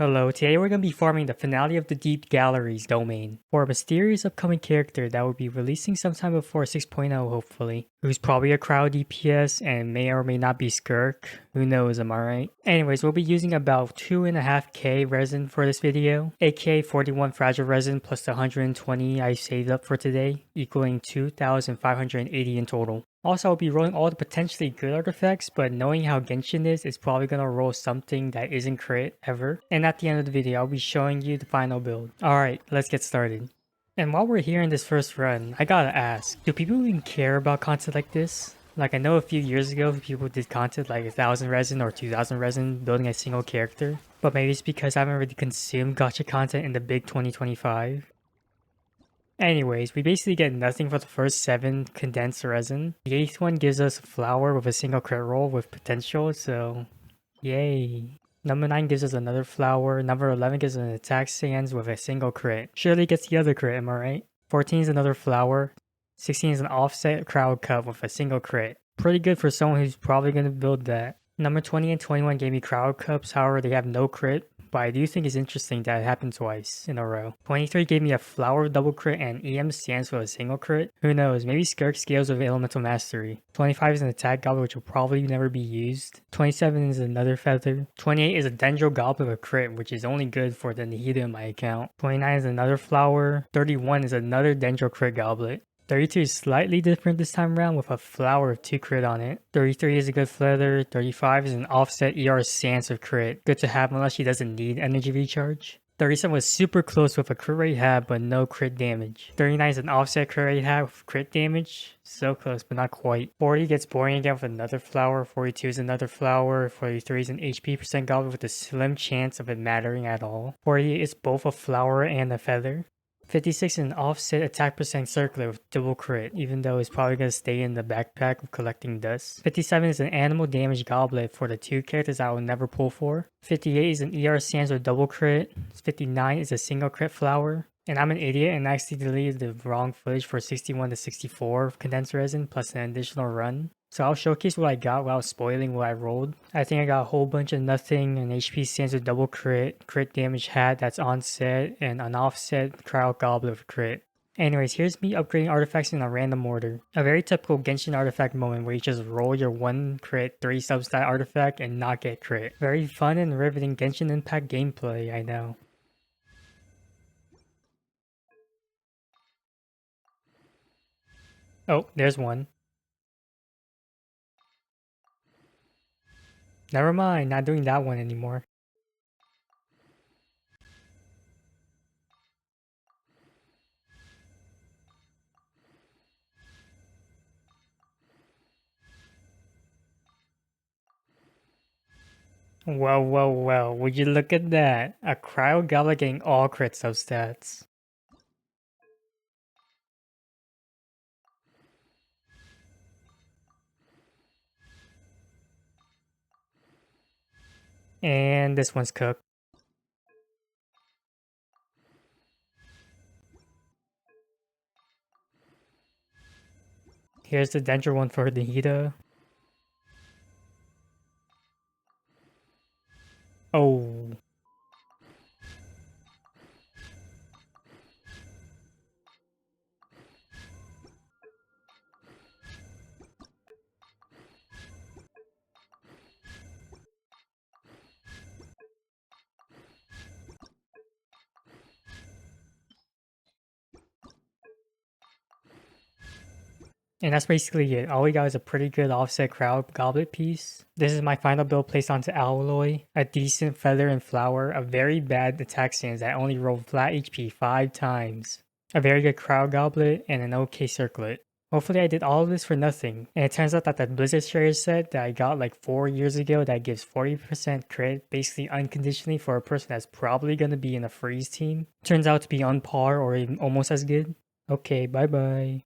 Hello, today we're going to be farming the finale of the Deep Galleries domain for a mysterious upcoming character that will be releasing sometime before 6.0 hopefully, who's probably a crowd DPS and may or may not be Skirk, who knows, am I right? Anyways, we'll be using about 2.5k resin for this video, aka 41 fragile resin plus the 120 I saved up for today, equaling 2,580 in total. Also, I'll be rolling all the potentially good artifacts, but knowing how Genshin is, it's probably gonna roll something that isn't crit ever. And at the end of the video, I'll be showing you the final build. Alright, let's get started. And while we're here in this first run, I gotta ask, do people even care about content like this? Like, I know a few years ago, people did content like 1,000 resin or 2,000 resin building a single character. But maybe it's because I haven't really consumed gacha content in the big 2025. Anyways, we basically get nothing for the first 7 condensed resin. The 8th one gives us a flower with a single crit roll with potential, so yay. Number 9 gives us another flower. Number 11 gives us an attack sands with a single crit. Surely gets the other crit, am I right? 14 is another flower. 16 is an offset crowd cup with a single crit. Pretty good for someone who's probably going to build that. Number 20 and 21 gave me crowd cups, however they have no crit. But I do think it's interesting that it happened twice in a row. 23 gave me a flower double crit and EM stands for a single crit. Who knows, maybe Skirk scales with elemental mastery. 25 is an attack goblet which will probably never be used. 27 is another feather. 28 is a dendro goblet with a crit which is only good for the Nihida in my account. 29 is another flower. 31 is another dendro crit goblet. 32 is slightly different this time around with a flower with 2 crit on it. 33 is a good feather. 35 is an offset ER Sans with crit. Good to have unless she doesn't need energy recharge. 37 was super close with a crit rate hat but no crit damage. 39 is an offset crit rate hat with crit damage. So close but not quite. 40 gets boring again with another flower. 42 is another flower. 43 is an HP percent goblet with a slim chance of it mattering at all. 48 is both a flower and a feather. 56 is an offset attack percent circular with double crit, even though it's probably going to stay in the backpack of collecting dust. 57 is an animal damage goblet for the 2 characters I will never pull for. 58 is an ER Sans with double crit. 59 is a single crit flower. And I'm an idiot and actually deleted the wrong footage for 61 to 64 of condensed resin plus an additional run. So I'll showcase what I got without spoiling what I rolled. I think I got a whole bunch of nothing, an HP Sans with double crit, crit damage hat that's on set, and an offset crowd goblet with crit. Anyways, here's me upgrading artifacts in a random order. A very typical Genshin artifact moment where you just roll your 1 crit 3 substat artifact and not get crit. Very fun and riveting Genshin Impact gameplay, I know. Oh, there's one. Never mind, not doing that one anymore. Well, would you look at that? A cryo goblet getting all crit substats. And this one's cooked. Here's the Dendro one for the Hida. Oh. And that's basically it. All we got is a pretty good offset crowd goblet piece. This is my final build placed onto alloy, a decent feather and flower, a very bad attack stance that only rolled flat HP 5 times, a very good crowd goblet, and an okay circlet. Hopefully I did all of this for nothing. And it turns out that that Blizzard Share set that I got like 4 years ago that gives 40% crit basically unconditionally for a person that's probably going to be in a freeze team turns out to be on par or even almost as good. Okay, bye bye.